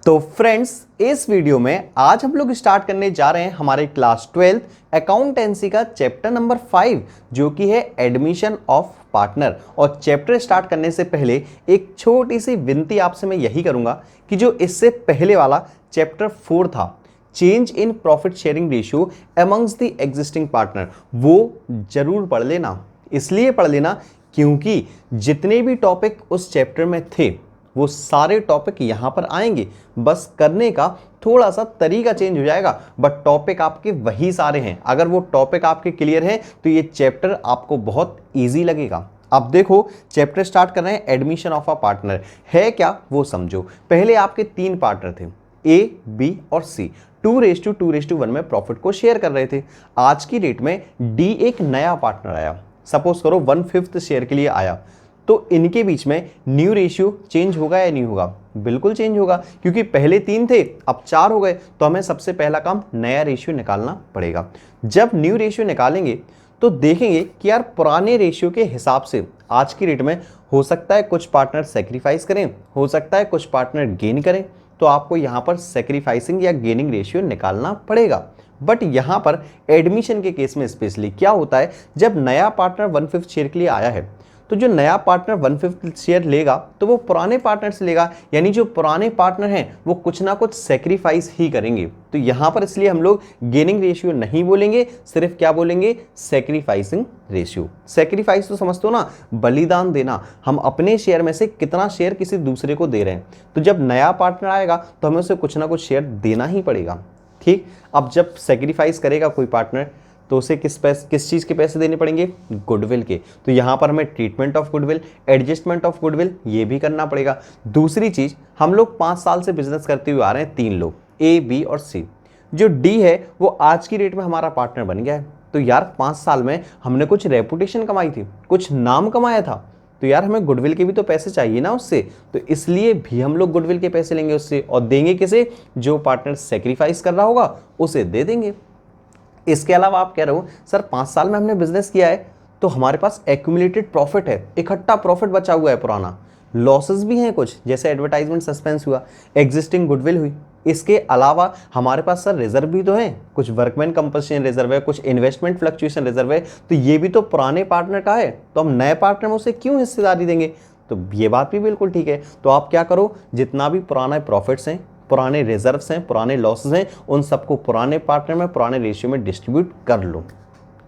तो फ्रेंड्स, इस वीडियो में आज हम लोग स्टार्ट करने जा रहे हैं हमारे क्लास 12 अकाउंटेंसी का चैप्टर नंबर 5 जो कि है एडमिशन ऑफ पार्टनर। और चैप्टर स्टार्ट करने से पहले एक छोटी सी विनती आपसे मैं यही करूंगा कि जो इससे पहले वाला चैप्टर 4 था, change in profit sharing ratio amongst the existing partner, वो जरूर पढ़ लेना। इसलिए पढ़ लेना क्योंकि जितने भी टॉपिक उस चैप्टर में थे वो सारे टॉपिक यहां पर आएंगे, बस करने का थोड़ा सा तरीका चेंज हो जाएगा, बट टॉपिक आपके वही सारे हैं। अगर वो टॉपिक आपके क्लियर हैं तो ये चैप्टर आपको बहुत इजी लगेगा। अब देखो, चैप्टर स्टार्ट कर रहे हैं एडमिशन ऑफ अ पार्टनर। है क्या वो समझो। पहले आपके 3 पार्टनर थे, ए, बी और सी, 2:1 में प्रॉफिट को शेयर कर रहे थे। आज की डेट में डी एक नया पार्टनर आया, सपोज करो 1/5 शेयर के लिए आया, तो इनके बीच में न्यू रेशियो चेंज होगा या नहीं होगा? बिल्कुल चेंज होगा, क्योंकि पहले 3 थे अब 4 हो गए, तो हमें सबसे पहला काम नया रेशियो निकालना पड़ेगा। जब न्यू रेशियो निकालेंगे तो देखेंगे कि यार पुराने रेशियो के हिसाब से आज की डेट में हो सकता है कुछ पार्टनर सेक्रीफाइस करें, हो सकता है कुछ पार्टनर गेन करें, तो आपको यहां पर सेक्रीफाइसिंग या गेनिंग रेशियो निकालना पड़ेगा। बट यहां पर एडमिशन के केस में स्पेशली क्या होता है, जब नया पार्टनर 1/5 शेयर के लिए आया है तो जो नया पार्टनर 1/5 शेयर लेगा तो वो पुराने पार्टनर से लेगा, यानी जो पुराने पार्टनर हैं वो कुछ ना कुछ सेक्रीफाइस ही करेंगे। तो यहां पर इसलिए हम लोग गेनिंग रेशियो नहीं बोलेंगे, सिर्फ क्या बोलेंगे, सेक्रीफाइसिंग रेशियो। सेक्रीफाइस तो समझते हो ना, बलिदान देना। हम अपने शेयर में से कितना शेयर किसी दूसरे को दे रहे हैं, तो जब नया पार्टनर आएगा तो हमें उसे कुछ ना कुछ शेयर देना ही पड़ेगा। ठीक, अब जब सेक्रीफाइस करेगा कोई पार्टनर तो उसे किस चीज़ के पैसे देने पड़ेंगे? गुडविल के। तो यहाँ पर हमें treatment of goodwill, adjustment of goodwill ये भी करना पड़ेगा। दूसरी चीज़, हम लोग 5 साल से बिजनेस करते हुए आ रहे हैं, 3 लोग, ए, बी और सी। जो डी है वो आज की डेट में हमारा पार्टनर बन गया है, तो यार 5 साल में हमने कुछ रेपुटेशन कमाई थी, कुछ नाम कमाया था, तो यार हमें गुडविल के भी तो पैसे चाहिए ना उससे, तो इसलिए भी हम लोग गुडविल के पैसे लेंगे उससे, और देंगे किसे? जो पार्टनर सेक्रीफाइस कर रहा होगा उसे दे देंगे। इसके अलावा आप कह रहे हो सर 5 साल में हमने बिजनेस किया है तो हमारे पास एक्यूमुलेटेड प्रॉफिट है, इकट्ठा प्रॉफिट बचा हुआ है पुराना, लॉसेस भी हैं कुछ, जैसे एडवर्टाइजमेंट सस्पेंस हुआ, एग्जिस्टिंग गुडविल हुई। इसके अलावा हमारे पास सर रिजर्व भी तो है, कुछ वर्कमैन कंपल्सन रिजर्व है, कुछ इन्वेस्टमेंट फ्लक्चुएशन रिजर्व है, तो ये भी तो पुराने पार्टनर का है, तो हम नए पार्टनर में उसे क्यों हिस्सेदारी देंगे? तो ये बात भी बिल्कुल ठीक है। तो आप क्या करो, जितना भी पुराना प्रॉफिट्स हैं, पुराने रिजर्व्स हैं, पुराने लॉसेस हैं, उन सबको पुराने पार्टनर में पुराने रेशियो में डिस्ट्रीब्यूट कर लो।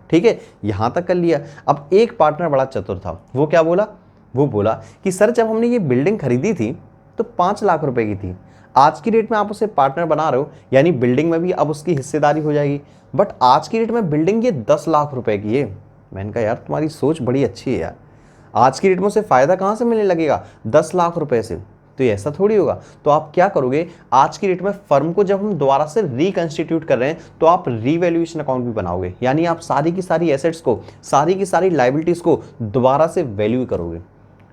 ठीक है, यहां तक कर लिया। अब एक पार्टनर बड़ा चतुर था, वो क्या बोला? वो बोला कि सर जब हमने ये बिल्डिंग खरीदी थी तो 5 लाख रुपए की थी, आज की डेट में आप उसे पार्टनर बना रहे हो, यानी बिल्डिंग में भी अब उसकी हिस्सेदारी हो जाएगी, बट आज की डेट में बिल्डिंग ये 10 लाख रुपए की है। मैंने कहा यार तुम्हारी सोच बड़ी अच्छी है यार, आज की डेट में उसे फायदा कहां से मिलने लगेगा? 10 लाख रुपए से, तो ऐसा थोड़ी होगा। तो आप क्या करोगे, आज की डेट में फर्म को जब हम दोबारा से रिकंस्टिट्यूट कर रहे हैं तो आप रीवैल्यूएशन अकाउंट भी बनाओगे, यानी आप सारी की सारी एसेट्स को, सारी की सारी लायबिलिटीज को दोबारा से वैल्यू करोगे।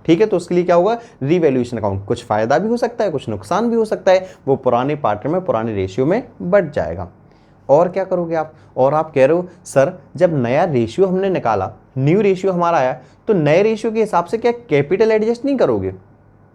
ठीक है, तो उसके लिए क्या होगा, रीवैल्यूएशन अकाउंट। कुछ फायदा भी हो सकता है, कुछ नुकसान भी हो सकता है, वो पुराने पार्टनर में पुराने रेशियो में बढ़ जाएगा। और क्या करोगे आप? और आप कह रहे हो सर जब नया रेशियो हमने निकाला, न्यू रेशियो हमारा आया, तो नए रेशियो के हिसाब से क्या कैपिटल एडजस्ट नहीं करोगे?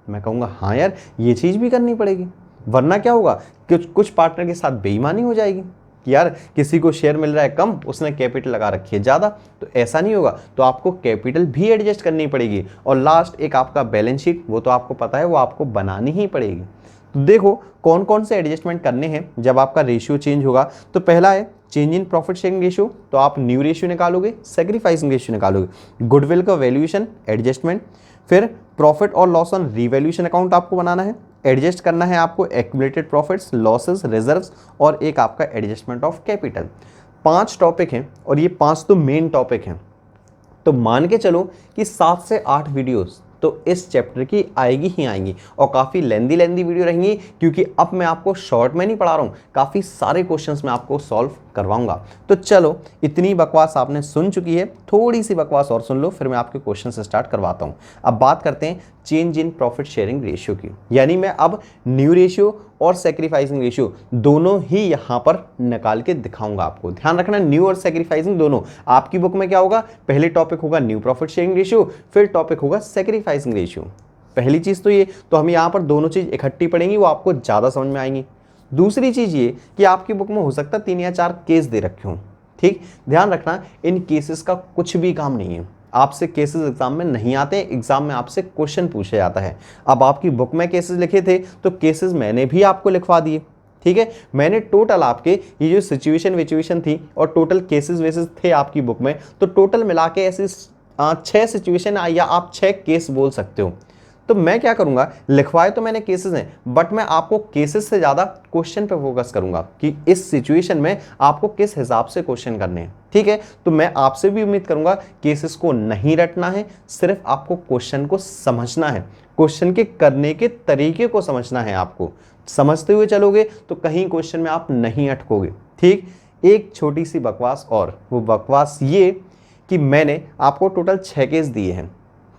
मैं कहूँगा हाँ यार ये चीज़ भी करनी पड़ेगी, वरना क्या होगा, कुछ पार्टनर के साथ बेईमानी हो जाएगी कि यार किसी को शेयर मिल रहा है कम, उसने कैपिटल लगा रखी है ज़्यादा, तो ऐसा नहीं होगा। तो आपको कैपिटल भी एडजस्ट करनी पड़ेगी। और लास्ट एक आपका बैलेंस शीट, वो तो आपको पता है, वो आपको बनानी ही पड़ेगी। तो देखो कौन कौन से एडजस्टमेंट करने हैं जब आपका रेशियो चेंज होगा। तो पहला है change in profit sharing ratio, तो आप न्यू रेशियो निकालोगे, सेक्रीफाइसिंग रेशियो निकालोगे, गुडविल का वैल्यूएशन एडजस्टमेंट, फिर प्रॉफिट और लॉस ऑन रीवैल्यूएशन अकाउंट आपको बनाना है, एडजस्ट करना है आपको एक्यूमुलेटेड प्रॉफिट्स, लॉसेस, रिजर्व्स, और एक आपका एडजस्टमेंट ऑफ कैपिटल। 5 टॉपिक हैं और ये 5 तो मेन टॉपिक हैं। तो मान के चलो कि 7 से 8 वीडियोस तो इस चैप्टर की आएगी ही आएंगी, और काफ़ी लेंदी वीडियो रहेंगी, क्योंकि अब मैं आपको शॉर्ट में नहीं पढ़ा रहा हूँ, काफ़ी सारे क्वेश्चंस मैं आपको सॉल्व करवाऊंगा। तो चलो, इतनी बकवास आपने सुन चुकी है, थोड़ी सी बकवास और सुन लो, फिर मैं आपके क्वेश्चन से स्टार्ट करवाता हूँ। अब बात करते हैं change in profit sharing ratio की, यानी मैं अब न्यू रेशियो और सेक्रीफाइसिंग रेशियो दोनों ही यहाँ पर निकाल के दिखाऊंगा आपको। ध्यान रखना, न्यू और सेक्रीफाइसिंग दोनों। आपकी बुक में क्या होगा, पहले टॉपिक होगा न्यू प्रॉफिट शेयरिंग रेशियो, फिर टॉपिक होगा सेक्रीफाइसिंग रेशियो। पहली चीज़ तो ये, तो हम यहाँ पर दोनों चीज़ इकट्ठी पढ़ेंगी, वो आपको ज़्यादा समझ में आएंगी। दूसरी चीज़ ये कि आपकी बुक में हो सकता है 3 या 4 केस दे रखे हों। ठीक, ध्यान रखना इन केसेस का कुछ भी काम नहीं है। आपसे केसेस एग्जाम में नहीं आते, एग्जाम में आपसे क्वेश्चन पूछा जाता है। अब आपकी बुक में केसेस लिखे थे तो केसेस मैंने भी आपको लिखवा दिए। ठीक है, मैंने टोटल आपके ये जो सिचुएशन विचुएशन थी और टोटल केसेस वेसेस थे आपकी बुक में, तो टोटल मिला के ऐसे 6 सिचुएशन या आप 6 केस बोल सकते हो। तो मैं क्या करूंगा, लिखवाए तो मैंने केसेस हैं, बट मैं आपको केसेस से ज़्यादा क्वेश्चन पे फोकस करूंगा कि इस सिचुएशन में आपको किस हिसाब से क्वेश्चन करने हैं। ठीक है, तो मैं आपसे भी उम्मीद करूंगा केसेस को नहीं रटना है, सिर्फ आपको क्वेश्चन को समझना है, क्वेश्चन के करने के तरीके को समझना है। आपको समझते हुए चलोगे तो कहीं क्वेश्चन में आप नहीं अटकोगे। ठीक, एक छोटी सी बकवास और, वो बकवास ये कि मैंने आपको टोटल 6 केस दिए हैं।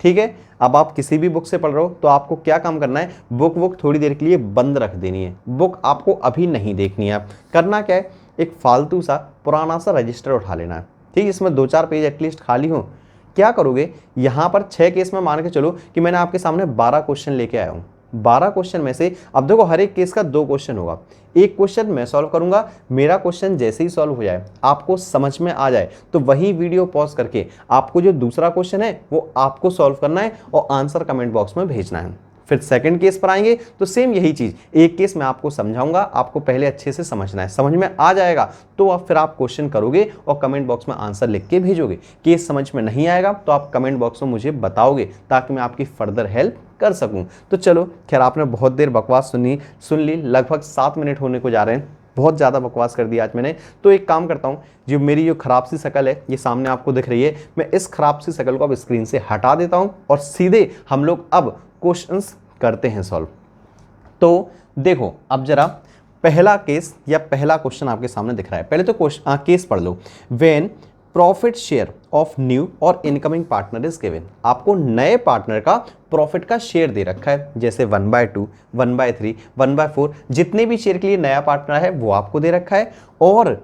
ठीक है, अब आप किसी भी बुक से पढ़ रहे हो तो आपको क्या काम करना है, बुक थोड़ी देर के लिए बंद रख देनी है, बुक आपको अभी नहीं देखनी है। करना क्या है, एक फालतू सा पुराना सा रजिस्टर उठा लेना है। ठीक, इसमें 2-4 पेज एटलीस्ट खाली हो। क्या करोगे, यहाँ पर 6 केस में मान के चलो कि मैंने आपके सामने 12 क्वेश्चन लेके आया हूँ। 12 क्वेश्चन में से अब देखो हर एक केस का 2 क्वेश्चन होगा। एक क्वेश्चन मैं सॉल्व करूंगा, मेरा क्वेश्चन जैसे ही सॉल्व हो जाए, आपको समझ में आ जाए, तो वही वीडियो पॉज करके आपको जो दूसरा क्वेश्चन है वो आपको सॉल्व करना है और आंसर कमेंट बॉक्स में भेजना है। फिर सेकंड केस पर आएंगे तो सेम यही चीज, एक केस मैं आपको समझाऊंगा, आपको पहले अच्छे से समझना है, समझ में आ जाएगा तो आप फिर आप क्वेश्चन करोगे और कमेंट बॉक्स में आंसर लिख के भेजोगे। केस समझ में नहीं आएगा तो आप कमेंट बॉक्स में मुझे बताओगे ताकि मैं आपकी फर्दर हेल्प कर सकूं। तो चलो खैर, आपने बहुत देर बकवास सुन ली, लगभग 7 मिनट होने को जा रहे हैं, बहुत ज़्यादा बकवास कर दिया आज मैंने। तो एक काम करता हूँ, जो मेरी जो खराब सी शक्ल है ये सामने आपको दिख रही है, मैं इस खराब सी शक्ल को अब स्क्रीन से हटा देता हूँ और सीधे हम लोग अब क्वेश्चंस करते हैं सॉल्व। तो देखो अब जरा पहला केस या पहला क्वेश्चन आपके सामने दिख रहा है। पहले तो केस पढ़ लो। When profit share of new और इनकमिंग पार्टनर इज गिवन, आपको नए पार्टनर का प्रॉफिट का शेयर दे रखा है, जैसे 1/2, 1/3, 1/4, जितने भी शेयर के लिए नया पार्टनर है वो आपको दे रखा है। और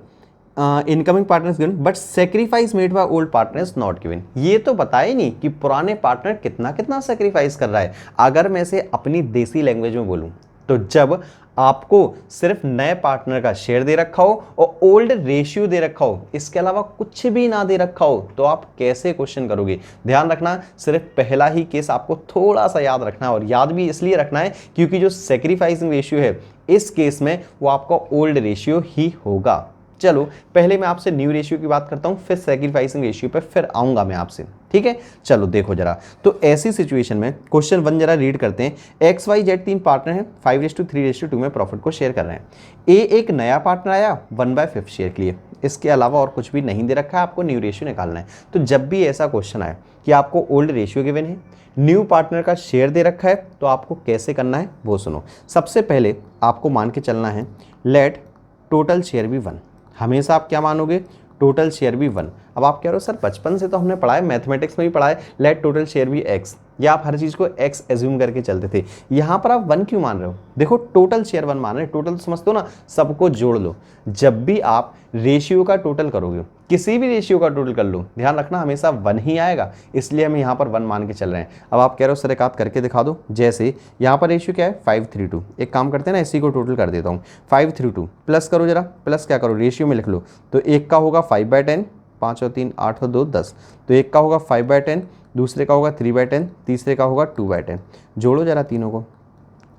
incoming partner is given but sacrifice made by old partner is not given, ये तो बताया ही नहीं कि पुराने पार्टनर कितना कितना सेक्रीफाइस कर रहा है। अगर मैं इसे अपनी देसी लैंग्वेज में बोलूं तो जब आपको सिर्फ नए पार्टनर का शेयर दे रखा हो और ओल्ड रेशियो दे रखा हो, इसके अलावा कुछ भी ना दे रखा हो, तो आप कैसे क्वेश्चन करोगे। ध्यान रखना, सिर्फ पहला ही केस आपको थोड़ा सा याद रखना है, और याद भी इसलिए रखना है क्योंकि जो सेक्रीफाइसिंग रेशियो है इस केस में वो आपका ओल्ड रेशियो ही होगा। चलो पहले मैं आपसे न्यू रेशियो की बात करता हूं, फिर सेक्रीफाइसिंग रेशियो पे फिर आऊंगा मैं आपसे। ठीक है, चलो देखो जरा। तो ऐसी सिचुएशन में क्वेश्चन 1 जरा रीड करते हैं। XYZ 3 पार्टनर हैं, 5:3:2 में प्रॉफिट को शेयर कर रहे हैं। ए एक नया पार्टनर आया 1/5 शेयर के लिए, इसके अलावा और कुछ भी नहीं दे रखा है, आपको न्यू रेशियो निकालना है। तो जब भी ऐसा क्वेश्चन आए कि आपको ओल्ड रेशियो गिवन है, न्यू पार्टनर का शेयर दे रखा है, तो आपको कैसे करना है वो सुनो। सबसे पहले आपको मान के चलना है लेट टोटल शेयर भी 1। हमेशा आप क्या मानोगे, टोटल शेयर भी 1। अब आप कह रहे हो सर बचपन से तो हमने पढ़ा है, मैथमेटिक्स में भी पढ़ा है, लेट टोटल शेयर भी x, या आप हर चीज़ को x एज्यूम करके चलते थे। यहाँ पर आप 1 क्यों मान रहे हो, देखो टोटल शेयर 1 मान रहे हैं, टोटल समझते हो ना, सबको जोड़ लो। जब भी आप रेशियो का टोटल करोगे, किसी भी रेशियो का टोटल कर लो, ध्यान रखना हमेशा 1 ही आएगा, इसलिए हम यहाँ पर 1 मान के चल रहे हैं। अब आप कह रहे हो सर एक आप करके दिखा दो, जैसे यहाँ पर रेशियो क्या है 5:3:2, एक काम करते हैं ना, इसी को टोटल कर देता हूँ। 5:3:2 प्लस करो जरा, प्लस क्या करो रेशियो में लिख लो। तो एक का होगा 5/10, 5 और 3 8 और 2 10, तो एक का होगा 5/10, दूसरे का होगा 3/10, तीसरे का होगा 2/10। जोड़ो जरा तीनों को,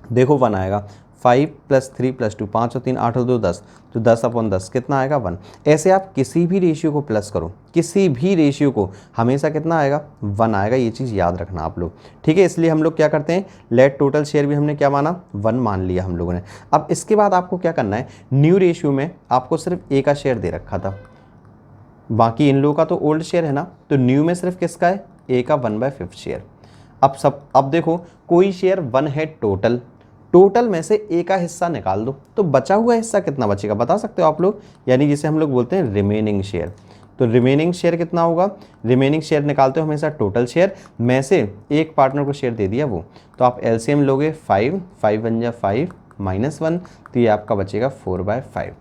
देखो 1 आएगा। 5 + 3 + 2, 5 और 3 8 और 2 10, तो 10/10 कितना आएगा 1। ऐसे आप किसी भी रेशियो को प्लस करो, किसी भी रेशियो को, हमेशा कितना आएगा 1 आएगा, ये चीज़ याद रखना आप लोग। ठीक है, इसलिए हम लोग क्या करते हैं, लेट टोटल शेयर भी हमने क्या माना 1 मान लिया हम लोगों ने। अब इसके बाद आपको क्या करना है, न्यू रेशियो में आपको सिर्फ ए का शेयर दे रखा था, बाकी इन लोगों का तो ओल्ड शेयर है ना, तो न्यू में सिर्फ किसका है, ए का 1/5 शेयर। अब देखो कोई शेयर 1 है टोटल, टोटल में से ए का हिस्सा निकाल दो, तो बचा हुआ हिस्सा कितना बचेगा बता सकते हो आप लोग, यानी जिसे हम लोग बोलते हैं रिमेनिंग शेयर। तो रिमेनिंग शेयर कितना होगा, रिमेनिंग शेयर निकालते हो हमेशा टोटल शेयर में से एक पार्टनर को शेयर दे दिया वो, तो आप एलसीएम लोगे 5 1 जा 5 -1, तो ये आपका बचेगा 4/5।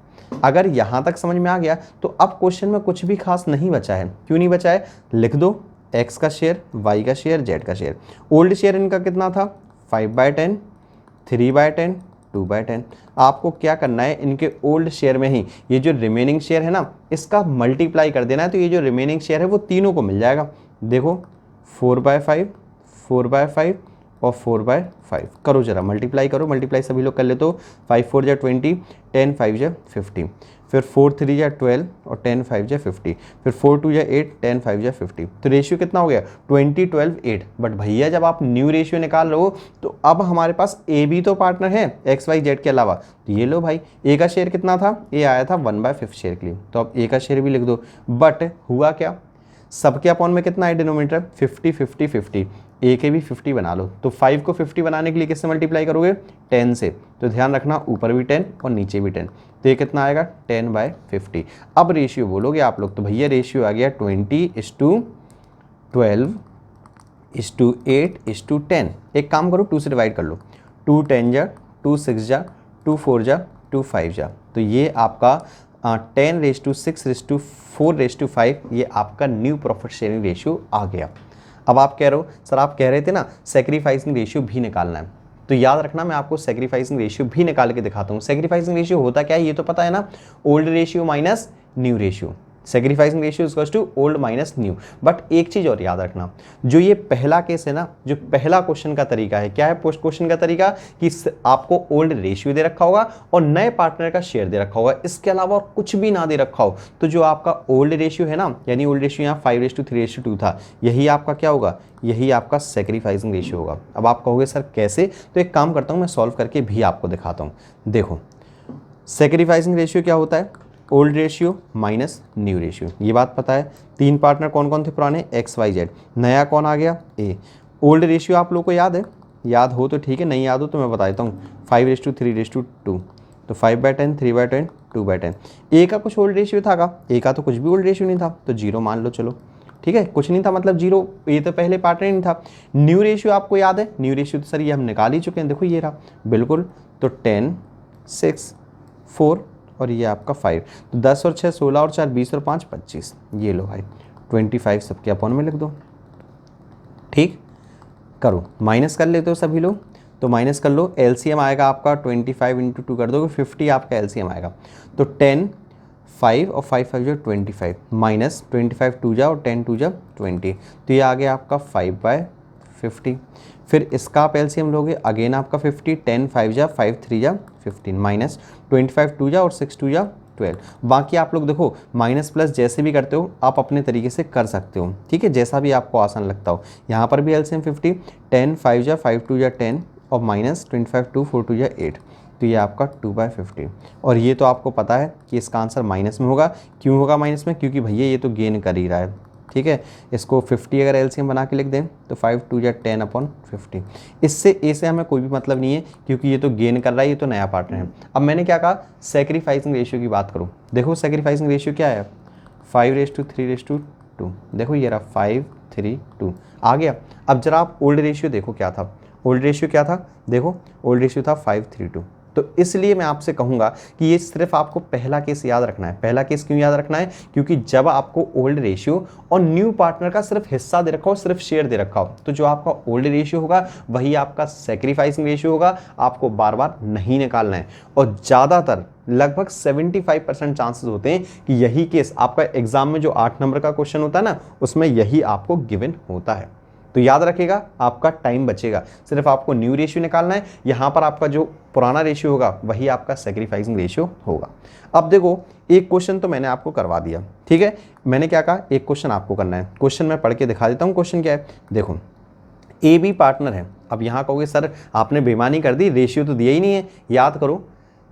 अगर यहाँ तक समझ में आ गया तो अब क्वेश्चन में कुछ भी खास नहीं बचा है। क्यों नहीं बचा है, लिख दो x का शेयर, y का शेयर, z का शेयर। ओल्ड शेयर इनका कितना था 5/10, 3/10, 2/10। आपको क्या करना है, इनके ओल्ड शेयर में ही ये जो रिमेनिंग शेयर है ना, इसका मल्टीप्लाई कर देना है, तो ये जो रिमेनिंग शेयर है वो तीनों को मिल जाएगा। देखो 4/5, 4/5 और 4/5 करो, जरा मल्टीप्लाई करो, मल्टीप्लाई सभी लोग कर लेते हो। 5 4 जा 20, 10 5 जा 50, फिर 4 3 जा 12 और 10 5 जा 50, फिर 4 2 जा 8, 10 5 जा 50। तो रेशियो कितना हो गया, 20 12 8। बट भैया जब आप न्यू रेशियो निकाल रहे हो तो अब हमारे पास ए भी तो पार्टनर है एक्स वाई जेड के अलावा। तो ये लो भाई, ए का शेयर कितना था, ए आया था 1/5 शेयर के लिए, तो अब ए का शेयर भी लिख दो। बट हुआ क्या, सबके अपॉन में कितना है डिनोमिनेटर, 50 50 50, ए के भी 50 बना लो। तो 5 को 50 बनाने के लिए किससे मल्टीप्लाई करोगे, 10 से। तो ध्यान रखना ऊपर भी 10 और नीचे भी 10, तो ये कितना आएगा 10/50। अब रेशियो बोलोगे आप लोग, तो भैया रेशियो आ गया 20:12:8:10। एक काम करो 2 से डिवाइड कर लो, 2 10 जा, 2 6 जा, 2 4 जा, 2 5 जा, तो ये आपका 10:6:4:5 ये आपका न्यू प्रॉफिट शेयरिंग रेशियो आ गया। अब आप कह रहे हो सर, आप कह रहे थे ना सेक्रीफाइसिंग रेशियो भी निकालना है, तो याद रखना मैं आपको सेक्रीफाइसिंग रेशियो भी निकाल के दिखाता हूँ। सेक्रीफाइसिंग रेशियो होता क्या है ये तो पता है ना, old ratio minus new ratio. Sacrificing ratio equals to old minus new. But एक चीज और याद रखना, जो ये पहला केस है ना, जो पहला क्वेश्चन का तरीका है, क्या है क्वेश्चन का तरीका, कि आपको ओल्ड रेशियो दे रखा होगा और नए पार्टनर का शेयर दे रखा होगा, इसके अलावा और कुछ भी ना दे रखा हो, तो जो आपका ओल्ड रेशियो है ना, यानी ओल्ड रेशियो यहाँ 5:3:2 था, यही आपका क्या होगा, यही आपका सेक्रीफाइसिंग रेशियो होगा। अब आप कहोगे सर कैसे, तो एक काम करता हूँ मैं सॉल्व करके भी आपको दिखाता हूँ। देखो सेक्रीफाइसिंग रेशियो क्या होता है, old ratio minus new ratio, ये बात पता है। 3 पार्टनर कौन कौन थे पुराने, एक्स वाई जेड, नया कौन आ गया, ए। ओल्ड रेशियो आप लोगों को याद है, याद हो तो ठीक है, नहीं याद हो तो मैं बता देता हूँ, 5:3:2, तो 5/10, 3/10, 2/10। ए का कुछ ओल्ड रेशियो था का, ए का तो कुछ भी ओल्ड रेशियो नहीं था, तो 0 मान लो, चलो ठीक है, कुछ नहीं था मतलब 0, ये तो पहले पार्टनर नहीं था। न्यू रेशियो आपको याद है, न्यू रेशियो तो सर ये हम निकाल ही चुके हैं, देखो ये रहा बिल्कुल, तो 10 6 4 और ये आपका 5, तो 10 और 6 16 और 4 20 और 5 25, ये लो भाई 25 सबके अपॉन में लिख दो। ठीक, करो माइनस कर लेते हो सभी लोग, तो माइनस कर लो, एलसीएम आएगा आपका 25 × 2 कर दोगे 50 आपका एलसीएम आएगा, तो 10 5 और 5 5 जो 25 माइनस 25 2 जा और 10 2 जा 20, तो ये आ गया आपका 5/50। फिर इसका आप एलसीएम लोगे, अगेन आपका 50, 10 5 जा 5 3 जा 15 माइनस 25 2 जा और 6 2 जा 12। बाकी आप लोग देखो माइनस प्लस जैसे भी करते हो आप अपने तरीके से कर सकते हो, ठीक है, जैसा भी आपको आसान लगता हो। यहाँ पर भी एलसीएम 50, 10 5 जा 5 2 जा 10 और माइनस 25 2 4 2 जा 8, तो ये आपका 2/50। और ये तो आपको पता है कि इसका आंसर माइनस में होगा। क्यों होगा माइनस में, क्योंकि भैया ये तो गेन कर ही रहा है, ठीक है। इसको 50 अगर एलसीएम बना के लिख दें तो 5 2 जा 10/50। इससे ए से हमें कोई भी मतलब नहीं है, क्योंकि ये तो गेन कर रहा है, ये तो नया पार्टनर है। अब मैंने क्या कहा, सेक्रीफाइसिंग रेशियो की बात करूँ, देखो सेक्रीफाइसिंग रेशियो क्या है, 5:3:2, देखो ये रहा 5:3:2 आ गया। अब जरा आप ओल्ड रेशियो देखो क्या था, ओल्ड रेशियो क्या था, देखो ओल्ड रेशियो था 5:3:2। तो इसलिए मैं आपसे कहूंगा कि ये सिर्फ आपको पहला केस याद रखना है। पहला केस क्यों याद रखना है, क्योंकि जब आपको ओल्ड रेशियो और न्यू पार्टनर का सिर्फ हिस्सा दे रखा हो, सिर्फ शेयर दे रखा हो, तो जो आपका ओल्ड रेशियो होगा वही आपका सेक्रीफाइसिंग रेशियो होगा। आपको बार बार नहीं निकालना है, और ज़्यादातर लगभग 75% चांसेस होते हैं कि यही केस आपका एग्जाम में जो 8 नंबर का क्वेश्चन होता है ना, उसमें यही आपको गिवन होता है। तो याद रखिएगा, आपका टाइम बचेगा, सिर्फ आपको न्यू रेशियो निकालना है। यहाँ पर आपका जो पुराना रेशियो होगा वही आपका सेक्रीफाइसिंग रेशियो होगा। अब देखो एक क्वेश्चन तो मैंने आपको करवा दिया, ठीक है, मैंने क्या कहा, एक क्वेश्चन आपको करना है। क्वेश्चन मैं पढ़ के दिखा देता हूँ, क्वेश्चन क्या है, देखो ए बी पार्टनर है। अब यहाँ कहोगे सर आपने बेईमानी कर दी, रेशियो तो दिया ही नहीं है। याद करो,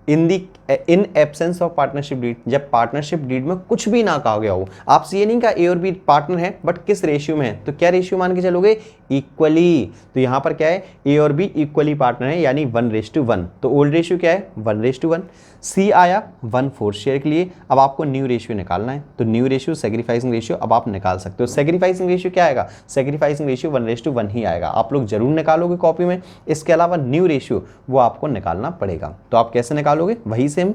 in absence of partnership deed, जब पार्टनरशिप डीड में कुछ भी ना कहा गया हो, आपसे ये नहीं कहा ए और बी पार्टनर है बट किस रेशियो में है, तो क्या रेशियो मान के चलोगे, इक्वली। तो यहां पर क्या है, ए और बी इक्वली पार्टनर है, यानी 1:1। तो ओल्ड रेशियो क्या है, 1:1। सी आया 1/4 शेयर के लिए। अब आपको न्यू रेशियो निकालना है, तो न्यू रेशियो सेक्रीफाइसिंग रेशियो अब आप निकाल सकते हो। सेक्रीफाइसिंग रेशियो क्या आएगा, सेक्रीफाइसिंग रेशियो 1:1 ही आएगा। आप लोग जरूर निकालोगे कॉपी में, इसके अलावा न्यू रेशियो वो आपको निकालना पड़ेगा। तो आप कैसे निकालोगे, वही सेम,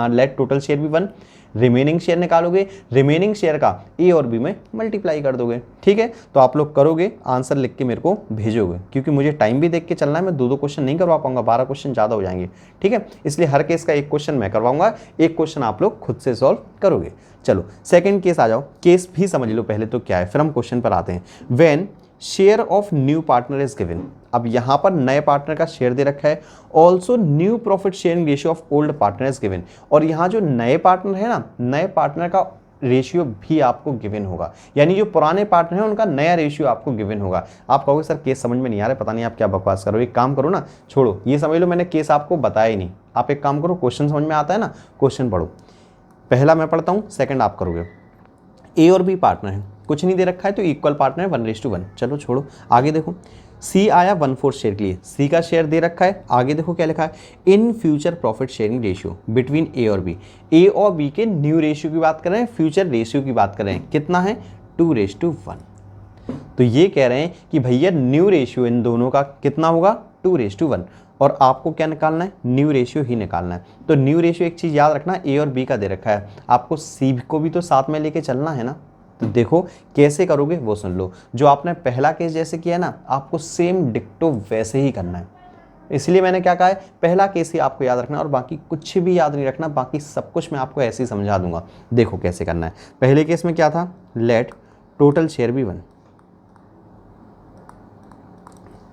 लेट टोटल शेयर भी 1, रिमेनिंग शेयर निकालोगे, रिमेनिंग शेयर का ए और बी में मल्टीप्लाई कर दोगे। ठीक है, तो आप लोग करोगे, आंसर लिख के मेरे को भेजोगे, क्योंकि मुझे टाइम भी देख के चलना है, मैं 2 क्वेश्चन नहीं करवा पाऊंगा, 12 क्वेश्चन ज़्यादा हो जाएंगे। ठीक है, इसलिए हर केस का एक क्वेश्चन मैं करवाऊंगा, एक क्वेश्चन आप लोग खुद से सॉल्व करोगे। चलो सेकंड केस आ जाओ, केस भी समझ लो पहले तो क्या है, फिर हम क्वेश्चन पर आते हैं। When share of new partner is given, अब यहां पर नए पार्टनर का शेयर दे रखा है, also new profit sharing ratio of old partner is given, और यहां जो नए पार्टनर है ना, नए पार्टनर का रेशियो भी आपको गिवन होगा, यानी जो पुराने पार्टनर है उनका नया रेशियो आपको गिवन होगा। आप कहोगे सर केस समझ में नहीं आ रहा है, पता नहीं आप क्या बकवास करो, एक काम करो ना, छोड़ो ये समझ लो मैंने केस आपको बताया ही नहीं, आप एक काम करो, क्वेश्चन समझ में आता है ना, क्वेश्चन पढ़ो, पहला मैं पढ़ता हूं, सेकंड आप करोगे। ए और बी पार्टनर है, कुछ नहीं दे रखा है तो इक्वल पार्टनर है 1:1, चलो छोड़ो, आगे देखो सी आया 1/4 शेयर के लिए, सी का शेयर दे रखा है, आगे देखो क्या लिखा है, in future profit sharing ratio between A और बी, ए और बी के न्यू रेशियो की बात कर रहे हैं, फ्यूचर रेशियो की बात कर रहे हैं, कितना है 2:1। तो ये कह रहे हैं कि भैया न्यू रेशियो इन दोनों का कितना होगा 2:1, और आपको क्या निकालना है, न्यू रेशियो ही निकालना है। तो न्यू रेशियो एक चीज़ याद रखना, ए और बी का दे रखा है, आपको सी को भी तो साथ में लेके चलना है ना। तो देखो कैसे करोगे वो सुन लो, जो आपने पहला केस जैसे किया ना, आपको सेम डिक्टो वैसे ही करना है। इसलिए मैंने क्या कहा है, पहला केस ही आपको याद रखना और बाकी कुछ भी याद नहीं रखना, बाकी सब कुछ मैं आपको ऐसे ही समझा दूंगा। देखो कैसे करना है, पहले केस में क्या था, लेट टोटल शेयर भी 1,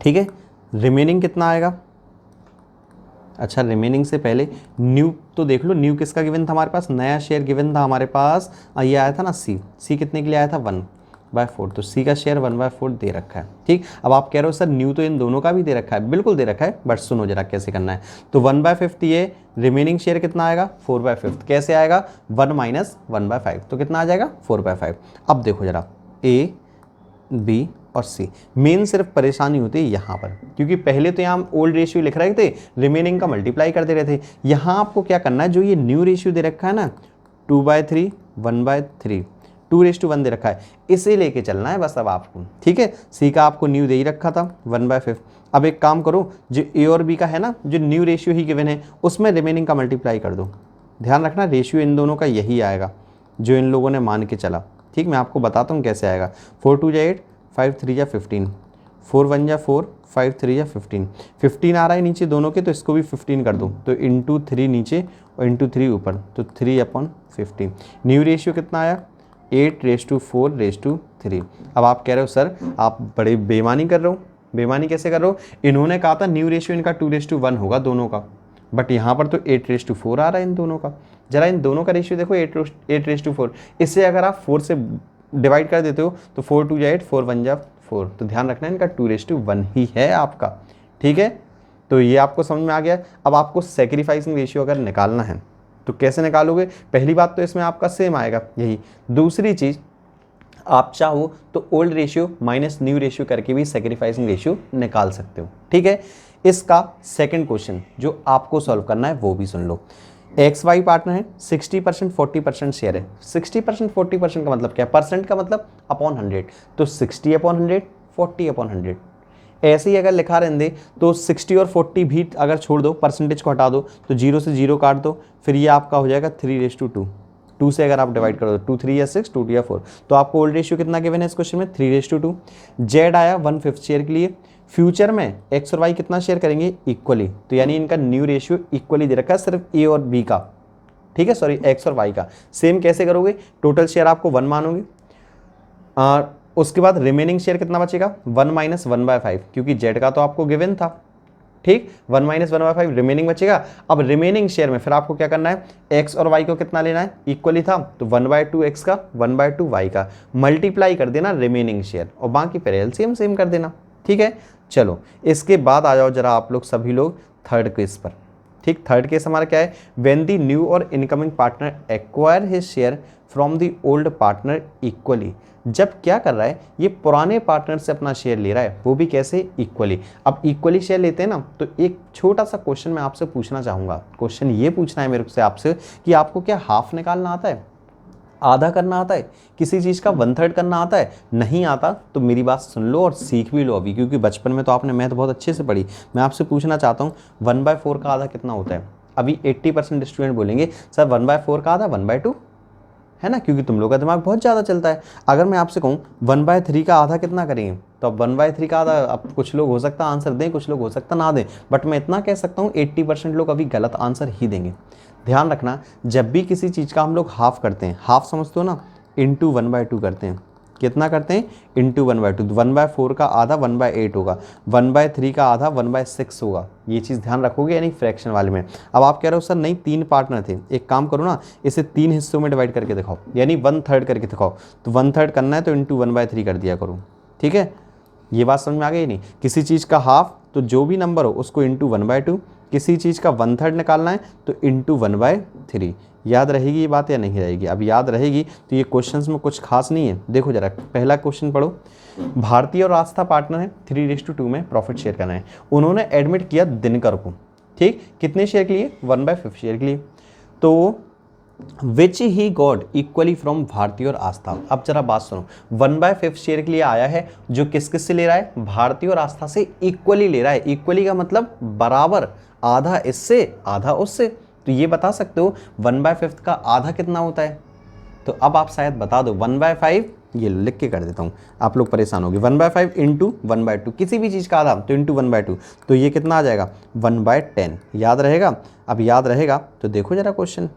ठीक है, रिमेनिंग कितना आएगा, अच्छा रिमेनिंग से पहले न्यू तो देख लो, न्यू किसका गिवन था हमारे पास, नया शेयर गिवन था हमारे पास, ये आया था ना सी कितने के लिए आया था 1/4, तो सी का शेयर 1/4 दे रखा है। ठीक, अब आप कह रहे हो सर न्यू तो इन दोनों का भी दे रखा है, बिल्कुल दे रखा है, बट सुनो जरा कैसे करना है। तो 1/5 ये रिमेनिंग शेयर कितना आएगा 4/5, कैसे आएगा 1 - 1/5, तो कितना आ जाएगा 4/5। अब देखो जरा ए बी और सी, मेन सिर्फ परेशानी होती है यहाँ पर, क्योंकि पहले तो यहाँ ओल्ड रेशियो लिख रहे थे, रिमेनिंग का मल्टीप्लाई कर दे रहे थे। यहाँ आपको क्या करना है, जो ये न्यू रेशियो दे रखा है ना 2/3 1/3 2:1 दे रखा है, इसे लेके चलना है बस अब आपको। ठीक है, सी का आपको न्यू दे ही रखा था 1/5। अब एक काम करो, जो ए और बी का है ना, जो न्यू रेशियो ही गिवन है, उसमें रिमेनिंग का मल्टीप्लाई कर दो। ध्यान रखना रेशियो इन दोनों का यही आएगा जो इन लोगों ने मान के चला। ठीक, मैं आपको बताता हूँ कैसे आएगा। 4 2 8 5 3 15, 4 1 4 5 3 15, 15 आ रहा है नीचे दोनों के, तो इसको भी 15 कर दो, तो इंटू 3 नीचे और इंटू 3 ऊपर, तो 3/15। न्यू रेशियो कितना आया 8:4:3। अब आप कह रहे हो सर आप बड़े बेईमानी कर रहे हो, बेईमानी कैसे कर रहे हो, इन्होंने कहा था न्यू रेशियो इनका 2:1 होगा दोनों का, बट यहाँ पर तो 8:4 आ रहा है इन दोनों का। जरा इन दोनों का रेशियो देखो 8:4, इससे अगर आप 4 से डिवाइड कर देते हो तो 4 2 8 4 1 4, तो ध्यान रखना इनका 2:1 ही है आपका। ठीक है, तो ये आपको समझ में आ गया। अब आपको सेक्रीफाइसिंग रेशियो अगर निकालना है तो कैसे निकालोगे, पहली बात तो इसमें आपका सेम आएगा यही, दूसरी चीज़ आप चाहो तो old ratio minus new ratio करके भी सेक्रीफाइसिंग रेशियो निकाल सकते हो। ठीक है, इसका सेकंड क्वेश्चन जो आपको सॉल्व करना है वो भी सुन लो। एक्स वाई पार्टनर है, 60% 40% शेयर है। 60% 40% का मतलब क्या है, परसेंट का मतलब अपॉन 100, तो 60/100 40/100। ऐसे ही अगर लिखा रहने तो 60 और 40 भी अगर छोड़ दो, परसेंटेज को हटा दो, तो 0 से 0 काट दो, फिर ये आपका हो जाएगा 3:2। 2 से अगर आप डिवाइड कर दो 2 3 या 6 2 2 या 4, तो आपको ओल्ड रेशियो कितना गिवन है इस क्वेश्चन में 3:2। जेड आया 1/5 शेयर के लिए, फ्यूचर में एक्स और वाई कितना शेयर करेंगे इक्वली, तो यानी इनका न्यू रेशियो इक्वली दे रखा है सिर्फ ए और बी का। ठीक है, सॉरी एक्स और वाई का। सेम कैसे करोगे, टोटल शेयर आपको 1 मानोगे, उसके बाद रिमेनिंग शेयर कितना बचेगा 1 - 1/5, क्योंकि जेड का तो आपको गिवन था। ठीक, 1 - 1/5 रिमेनिंग बचेगा। अब रिमेनिंग शेयर में फिर आपको क्या करना है, एक्स और वाई को कितना लेना है, इक्वली था तो 1/2 एक्स का 1/2 वाई का, मल्टीप्लाई कर देना रिमेनिंग शेयर और बाकी फिर एलसीएम सेम कर देना। ठीक है, चलो इसके बाद आ जाओ जरा आप लोग सभी लोग थर्ड केस पर। ठीक, थर्ड केस हमारा क्या है, व्हेन द न्यू और incoming partner acquire his share from the old partner equally. जब क्या कर रहा है, ये पुराने पार्टनर से अपना शेयर ले रहा है, वो भी कैसे इक्वली। अब इक्वली शेयर लेते हैं ना, तो एक छोटा सा क्वेश्चन मैं आपसे पूछना चाहूँगा। क्वेश्चन ये पूछना है मेरे से आपसे कि आपको क्या हाफ निकालना आता है, आधा करना आता है, किसी चीज़ का 1/3 करना आता है। नहीं आता तो मेरी बात सुन लो और सीख भी लो अभी, क्योंकि बचपन में तो आपने मैथ बहुत अच्छे से पढ़ी। मैं आपसे पूछना चाहता हूँ 1/4 का आधा कितना होता है, अभी 80% स्टूडेंट बोलेंगे सर 1/4 का आधा 1/2 है ना, क्योंकि तुम लोग का दिमाग बहुत ज़्यादा चलता है। अगर मैं आपसे कहूँ 1/3 का आधा कितना करेंगे, तो अब 1/3 का आधा, अब कुछ लोग हो सकता है आंसर दें, कुछ लोग हो सकता ना दें, बट मैं इतना कह सकता हूँ 80% लोग अभी गलत आंसर ही देंगे। ध्यान रखना, जब भी किसी चीज़ का हम लोग हाफ करते हैं, हाफ समझते हो ना, इंटू 1/2 करते हैं। कितना करते हैं? इंटू 1/2। 1/4 का आधा 1/8 होगा, 1/3 का आधा 1/6 होगा। ये चीज़ ध्यान रखोगे, यानी फ्रैक्शन वाले में। अब आप कह रहे हो सर नहीं 3 पार्टनर थे, एक काम करो ना, इसे 3 हिस्सों में डिवाइड करके दिखाओ, यानी 1/3 करके दिखाओ। तो 1/3 करना है तो इंटू 1/3 कर दिया करो, ठीक है। ये बात समझ में आ गई नहीं? किसी चीज़ का हाफ तो जो भी नंबर हो उसको इंटू 1/2, किसी चीज़ का 1/3 निकालना है तो इंटू 1/3। याद रहेगी ये बात या नहीं रहेगी? अब याद रहेगी तो ये क्वेश्चंस में कुछ खास नहीं है। देखो जरा, पहला क्वेश्चन पढ़ो। भारतीय और आस्था पार्टनर है, 3:2 में प्रॉफिट शेयर करना है। उन्होंने एडमिट किया दिनकर को, ठीक, कितने शेयर के लिए? 1/5 शेयर के लिए। तो विच ही गॉड इक्वली फ्रॉम भारतीय और आस्था। अब जरा बात सुनो, 1/5 शेयर के लिए आया है, जो किस किस से ले रहा है? भारतीय और आस्था से इक्वली ले रहा है। इक्वली का मतलब बराबर, आधा इससे आधा उससे। तो ये बता सकते हो 1/5 का आधा कितना होता है? तो अब आप शायद बता दो 1/5, ये लिख के कर देता हूँ, आप लोग परेशान होंगे। 1/5 इंटू 1/2, किसी भी चीज़ का आधा तो इंटू 1/2, तो ये कितना आ जाएगा? 1/10। याद रहेगा? अब याद रहेगा तो देखो जरा क्वेश्चन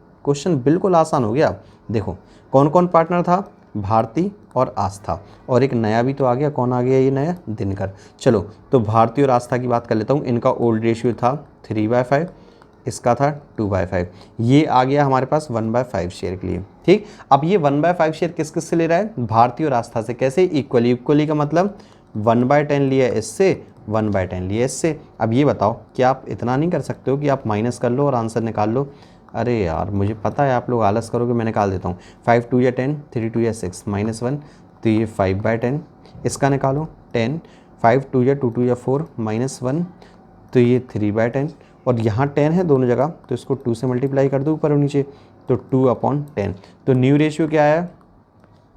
बिल्कुल आसान हो गया। देखो कौन कौन पार्टनर था? भारती और आस्था, और एक नया भी तो आ गया। कौन आ गया ये नया? दिनकर। चलो तो भारती और आस्था की बात कर लेता हूँ। इनका ओल्ड रेशियो था 3/5, इसका था 2/5। ये आ गया हमारे पास 1/5 शेयर के लिए, ठीक। अब ये 1/5 शेयर किस किस से ले रहा है? भारती और आस्था से। कैसे? इक्वली। इक्वली का मतलब 1/10 लिया इससे, 1/10 लिया इससे। अब ये बताओ कि आप इतना नहीं कर सकते हो कि आप माइनस कर लो और आंसर निकाल लो? अरे यार मुझे पता है आप लोग आलस करोगे, मैं निकाल देता हूँ। 5 2 या 10, 3 2 या 6, -1, तो ये 5/10। इसका निकालो 10, 5 2 या 2 2 या 4, -1, तो ये 3/10। और यहाँ 10 है दोनों जगह, तो इसको 2 से मल्टीप्लाई कर दो ऊपर और नीचे, तो 2/10। तो न्यू रेशियो क्या आया?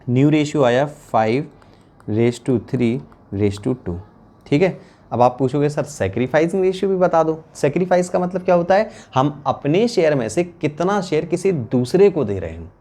न्यू रेशियो आया 5:3:2, ठीक है। अब आप पूछोगे सर सेक्रीफाइसिंग रेशियो भी बता दो। सेक्रीफाइस का मतलब क्या होता है? हम अपने शेयर में से कितना शेयर किसी दूसरे को दे रहे हैं।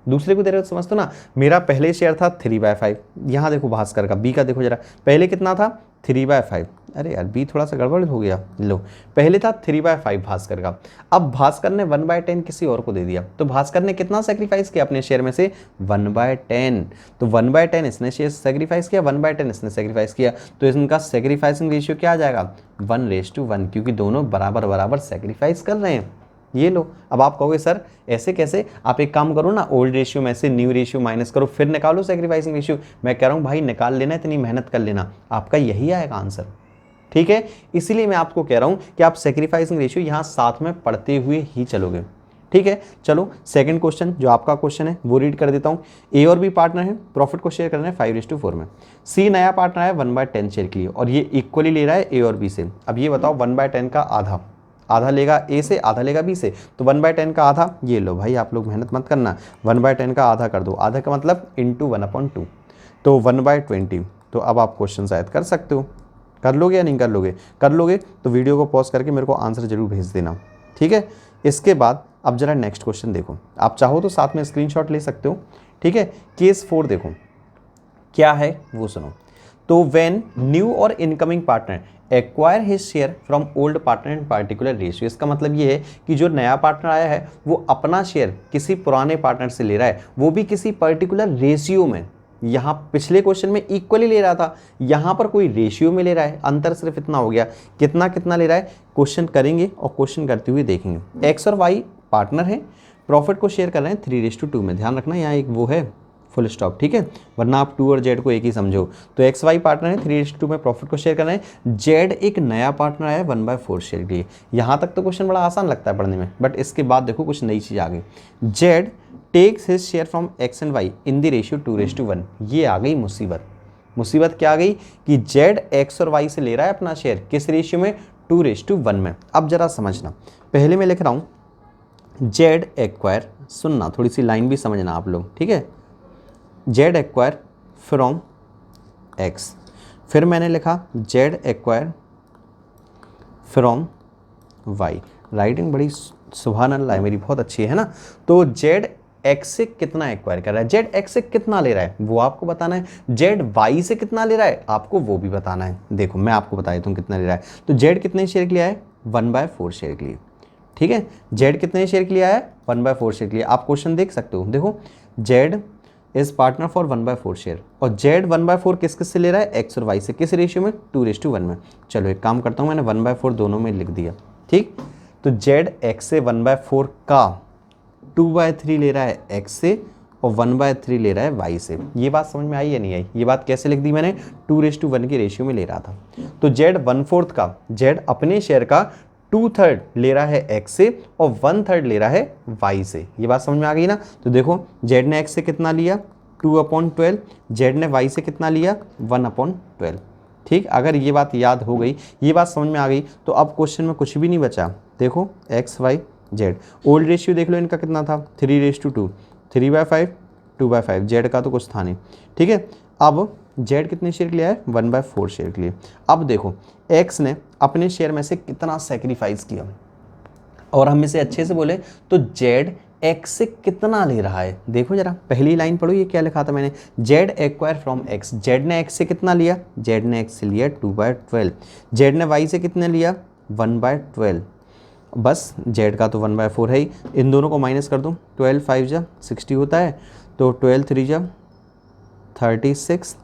दूसरे को दे रहे हो समझते हो ना। मेरा पहले शेयर था 3/5, यहाँ देखो भास्कर का, बी का देखो जरा, पहले कितना था? 3/5। अरे यार बी थोड़ा सा गड़बड़ हो गया। लो पहले था 3/5 भास्कर का, अब भास्कर ने 1/10 किसी और को दे दिया, तो भास्कर ने कितना सेक्रीफाइस किया अपने शेयर में से? 1/10। तो 1/10 इसने शेयर सेक्रीफाइस किया, 1/10 इसने सेक्रीफाइस किया, तो इनका सेक्रीफाइसिंग रेशियो क्या आ जाएगा? 1:1, क्योंकि दोनों बराबर बराबर सेक्रीफाइस कर रहे हैं। ये लो। अब आप कहोगे सर ऐसे कैसे? आप एक काम करो ना, ओल्ड रेशियो में से न्यू रेशियो माइनस करो, फिर निकालो सेक्रीफाइसिंग रेशियो। मैं कह रहा हूँ भाई निकाल लेना, इतनी मेहनत कर लेना, आपका यही आएगा आंसर, ठीक है। इसीलिए मैं आपको कह रहा हूँ कि आप सेक्रीफाइसिंग रेशियो यहाँ साथ में पढ़ते हुए ही चलोगे, ठीक है। चलो सेकंड क्वेश्चन जो आपका क्वेश्चन है वो रीड कर देता हूँ। ए और बी पार्टनर है, प्रॉफिट को शेयर करना है 5:4 में। सी नया पार्टनर है 1/10 शेयर के लिए, और ये इक्वली ले रहा है ए और बी से। अब ये बताओ 1/10 का आधा, आधा लेगा ए से, आधा लेगा बी से, तो 1/10 का आधा, ये लो भाई आप लोग मेहनत मत करना, 1/10 का आधा कर दो, आधा का मतलब इंटू 1/2, तो 1/20। तो अब आप क्वेश्चन शायद कर सकते हो, कर लोगे या नहीं कर लोगे? कर लोगे तो वीडियो को पॉज करके मेरे को आंसर जरूर भेज देना, ठीक है। इसके बाद अब जरा नेक्स्ट क्वेश्चन देखो, आप चाहो तो साथ में स्क्रीनशॉट ले सकते हो, ठीक है। केस 4 देखो क्या है वो सुनो। तो व्हेन न्यू और incoming partner acquire his share from old partner in particular ratio, इसका मतलब ये है कि जो नया पार्टनर आया है वो अपना शेयर किसी पुराने पार्टनर से ले रहा है, वो भी किसी पर्टिकुलर रेशियो में। यहाँ पिछले क्वेश्चन में इक्वली ले रहा था, यहाँ पर कोई रेशियो में ले रहा है, अंतर सिर्फ इतना हो गया। कितना कितना ले रहा है? क्वेश्चन करेंगे और क्वेश्चन करते हुए देखेंगे। एक्स और वाई पार्टनर है, प्रॉफिट को शेयर कर रहे हैं 3:2 में। ध्यान रखना यहाँ एक वो है फुल स्टॉप, ठीक है, वरना आप 2 और जेड को एक ही समझो। तो एक्स वाई पार्टनर है, 3:2 में प्रॉफिट को शेयर कर रहे हैं। जेड एक नया पार्टनर है 1/4 शेयर के लिए। यहाँ तक तो क्वेश्चन बड़ा आसान लगता है पढ़ने में, बट इसके बाद देखो कुछ नई चीज़ आ गई। Z takes his share from X and Y in the ratio 2:1। ये आ गई मुसीबत। मुसीबत क्या आ गई कि जेड एक्स और वाई से ले रहा है अपना शेयर, किस रेशियो में? 2:1 में। अब जरा समझना, पहले मैं लिख रहा हूँ जेड एक्वायर, सुनना थोड़ी सी लाइन भी समझना आप लोग, ठीक है। जेड एक्वायर फ्रॉम एक्स, फिर मैंने लिखा Z acquire from Y. Writing बड़ी सुभान अल्लाह है मेरी, बहुत अच्छी है ना। तो जेड एक्स से कितना एक्वायर कर रहा है, जेड एक्स से कितना ले रहा है वो आपको बताना है, जेड वाई से कितना ले रहा है आपको वो भी बताना है। देखो मैं आपको बता देता हूँ कितना ले रहा है। तो जेड कितने शेयर के लिए है, 1/4 शेयर के लिए, ठीक है। जेड कितने शेयर के लिए आया है, 1/4 शेयर के लिए। आप क्वेश्चन देख सकते हो, देखो Z is partner for 1/4 share, और जेड 1/4 किस किस से ले रहा है, एक्स और वाई से। किस रेशियो में, 2:1 में। चलो एक काम करता हूँ, मैंने 1/4 दोनों में लिख दिया, ठीक। तो जेड एक्स से 1/4 का 2/3 ले रहा है एक्स से, और 1/3 ले रहा है वाई से। ये बात समझ में आई या नहीं आई, ये बात कैसे लिख दी मैंने, 2:1 की रेशियो में ले रहा था। तो जेड 1/4 का, जेड अपने शेयर का 2/3 ले रहा है एक्स से, और 1/3 ले रहा है वाई से। ये बात समझ में आ गई ना। तो देखो जेड ने एक्स से कितना लिया, 2/12, जेड ने वाई से कितना लिया, 1/12, ठीक। अगर ये बात याद हो गई, ये बात समझ में आ गई, तो अब क्वेश्चन में कुछ भी नहीं बचा। देखो X Y Z, old ratio देख लो इनका कितना था, 3:2, 3/5, 2/5, जेड का तो कुछ था नहीं, ठीक है। अब जेड कितने शेयर के लिए है, 1/4 शेयर के लिए। अब देखो एक्स ने अपने शेयर में से कितना सेक्रीफाइस किया, और हम इसे अच्छे से बोले तो जेड एक्स से कितना ले रहा है। देखो जरा पहली लाइन पढ़ो, ये क्या लिखा था मैंने, Z acquire from x, Z ने एक्स से कितना लिया, जेड ने एक्स से लिया 2/12, जेड ने वाई से कितने लिया, 1/12, बस जेड का तो 1/4 है ही। इन दोनों को माइनस कर दूँ, 12 5 जा 60 होता है, तो 12 3 जा 36,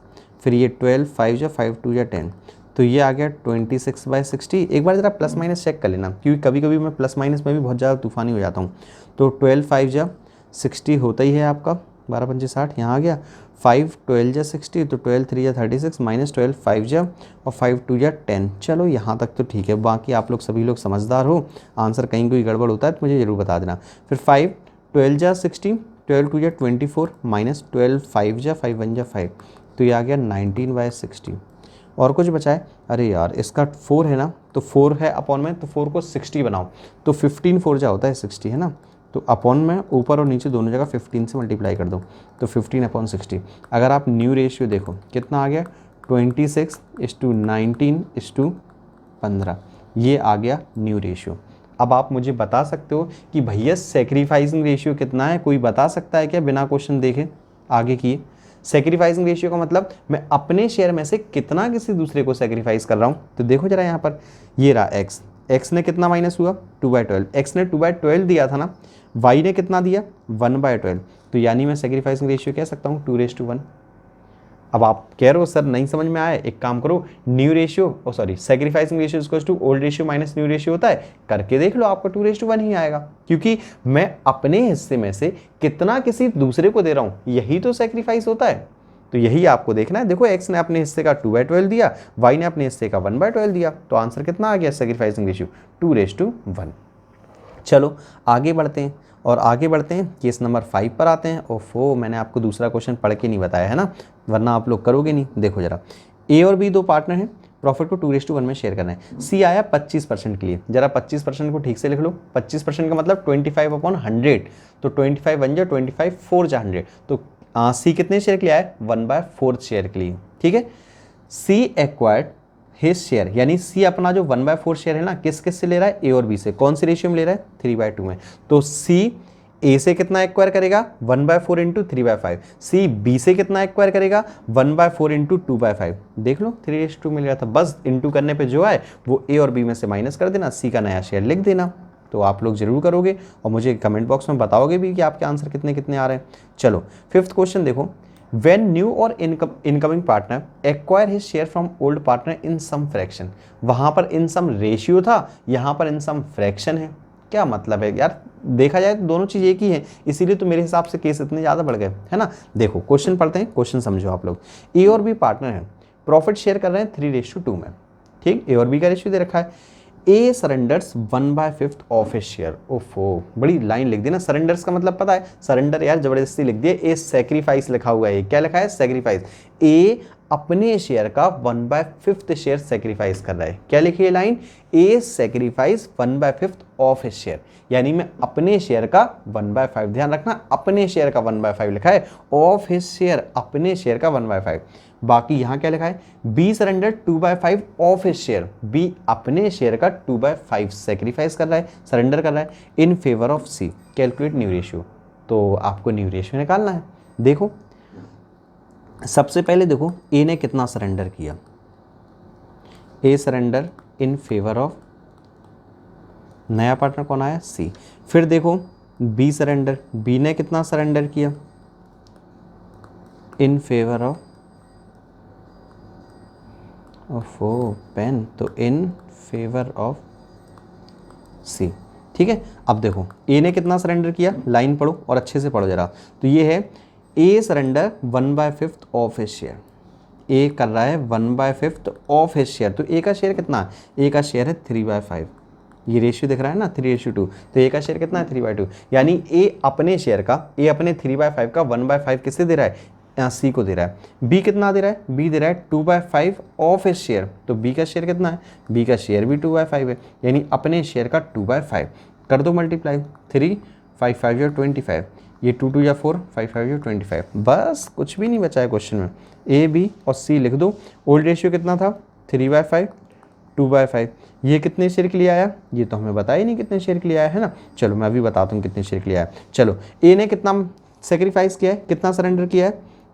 फिर ये 12 5 जा 5 2 जा 10, तो ये आ गया 26/60। एक बार ज़रा प्लस माइनस चेक कर लेना, क्योंकि कभी कभी मैं प्लस माइनस में भी बहुत ज़्यादा तूफानी हो जाता हूँ। तो 12 5 जा 60 होता ही है आपका, 12 5 60 यहाँ आ गया, 5 12 जा 60, तो 12 3 जा 36, माइनस 12 5 जा, और 5 2 जा 10। चलो यहाँ तक तो ठीक है, बाकी आप लोग सभी लोग समझदार हो, आंसर कहीं कोई गड़बड़ होता है तो मुझे ज़रूर बता देना। फिर 5 12 जा 60, 12 2 जा 24, माइनस 12 5 जा 5 1 जा 5, तो ये आ गया 19/60। और कुछ बचा है, अरे यार इसका 4 है ना, तो 4 है अपॉन में, तो 4 को 60 बनाओ, तो 15 4 जा होता है 60 है ना, तो अपॉन में ऊपर और नीचे दोनों जगह 15 से मल्टीप्लाई कर दो, तो 15/60। अगर आप न्यू रेशियो देखो कितना आ गया, 26:19:15, ये आ गया न्यू रेशियो। अब आप मुझे बता सकते हो कि भैया सेक्रीफाइसिंग रेशियो कितना है, कोई बता सकता है क्या बिना क्वेश्चन देखे आगे किए। सेक्रीफाइसिंग रेशियो का मतलब मैं अपने शेयर में से कितना किसी दूसरे को सेक्रीफाइस कर रहा हूँ। तो देखो जरा यहाँ पर, ये रहा एक्स, एक्स ने कितना माइनस हुआ, 2/12, एक्स ने 2/12 दिया था ना, वाई ने कितना दिया, 1/12, तो यानी मैं सेक्रीफाइसिंग रेशियो कह सकता हूँ 2:1। अब आप कह रहे हो सर नहीं समझ में आया, एक काम करो, new ratio sacrificing ratio equals to old ratio minus new ratio होता है, करके देख लो, आपका 2:1 ही आएगा, क्योंकि मैं अपने हिस्से में से कितना किसी दूसरे को दे रहा हूं, यही तो सेक्रीफाइस होता है। तो यही आपको देखना है। देखो एक्स ने अपने हिस्से का 2/12 दिया, वाई ने अपने हिस्से का 1/12 दिया, तो आंसर कितना आ गया सेक्रीफाइसिंग रेशियो, 2:1। चलो आगे बढ़ते हैं, और आगे बढ़ते हैं केस नंबर 5 पर आते हैं। ओफो, मैंने आपको दूसरा क्वेश्चन पढ़ के नहीं बताया है ना, वरना आप लोग करोगे नहीं। देखो जरा, ए और बी दो पार्टनर हैं, प्रॉफिट को 2:1 में शेयर करना है। सी आया 25% के लिए, जरा 25% को ठीक से लिख लो। 25% का मतलब 25/100, तो 25 1 जा 25 4 जा 100, तो सी कितने शेयर के लिए आया, 1/4 शेयर के लिए, ठीक है। सी एक्वायर्ड हिज शेयर, यानी सी अपना जो 1/4 शेयर है ना, किस किस से ले रहा है, ए और बी से। कौन सी रेशियो में ले रहा है, 3/2 में। तो सी ए से कितना एक्वायर करेगा, 1/4 इंटू 3/5। सी बी से कितना एक्वायर करेगा, 1/4 इंटू 2/5। देख लो 3:2 मिल गया था, बस इंटू करने पे जो आए वो ए और बी में से माइनस कर देना, सी का नया शेयर लिख देना। तो आप लोग जरूर करोगे और मुझे कमेंट बॉक्स में बताओगे भी कि आपके आंसर कितने कितने आ रहे हैं। चलो 5th क्वेश्चन देखो, when new और incoming partner acquire his share from old partner in some fraction, वहां पर in some ratio था, यहां पर in some fraction है। क्या मतलब है यार, देखा जाए तो दोनों चीज एक ही है, इसीलिए तो मेरे हिसाब से केस इतने ज्यादा बढ़ गए, है ना। देखो क्वेश्चन पढ़ते हैं, क्वेश्चन समझो आप लोग। ए और बी पार्टनर है, प्रॉफिट शेयर कर रहे हैं 3:2 में, ठीक। ए और बी का रेशियो दे रखा है। ए सरेंडर्स 1/5 ऑफ ए शेयर। ओफो, बड़ी लाइन लिख दी ना, सरेंडर्स का मतलब पता है, सरेंडर यार जबरदस्ती लिख दिए। ए सेक्रीफाइस लिखा हुआ है, क्या लिखा है, सेक्रीफाइस। ए अपने शेयर का 1/5 शेयर सेक्रीफाइस कर रहा है। क्या लिखी है line, a sacrifice 1/5 of A share, यानी मैं अपने शेयर का 1/5, ध्यान रखना अपने शेयर का 1/5 लिखा है, ऑफ हिज शेयर अपने शेयर का 1/5। बाकी यहाँ क्या लिखा है, B surrender 2/5 of his share, B अपने शेयर का 2/5 सेक्रीफाइस कर रहा है, सरेंडर कर रहा है in favour of C. Calculate new ratio, तो आपको न्यू रेशियो निकालना है। देखो सबसे पहले देखो ए ने कितना सरेंडर किया, ए सरेंडर इन फेवर ऑफ नया पार्टनर कौन आया, सी। फिर देखो बी सरेंडर, बी ने कितना सरेंडर किया इन फेवर ऑफ पेन, तो इन फेवर ऑफ सी। ठीक है, अब देखो ए ने कितना सरेंडर किया, लाइन पढ़ो और अच्छे से पढ़ो जरा। तो ये है ए सरेंडर 1/5 ऑफ हिज शेयर, ए कर रहा है 1/5 ऑफ हिज शेयर। तो ए का शेयर कितना है, ए का शेयर है 3/5, ये रेशियो दिख रहा है ना 3:2, तो ए का शेयर कितना है 3/2, यानी ए अपने शेयर का, ए अपने 3/5 का 1/5 किसे दे रहा है, सी को दे रहा है। बी कितना दे रहा है, बी दे रहा है 2/5 ऑफ हिज शेयर, तो बी का शेयर कितना है, बी का शेयर भी 2/5 है, यानी अपने शेयर का 2/5 कर दो मल्टीप्लाई, 3 5 5 25, ये 2 2 या 4 5 5 25, बस कुछ भी नहीं बचा है क्वेश्चन में। ए बी और सी लिख दो। ओल्ड रेशियो कितना था 3/5 2/5, ये कितने शेयर के लिए आया, ये तो हमें बताया ही नहीं कितने शेयर के लिए आया है ना। चलो मैं अभी बताता हूँ कितने शेयर के लिए आया। चलो ए ने कितना सेक्रीफाइस किया है, कितना सरेंडर किया है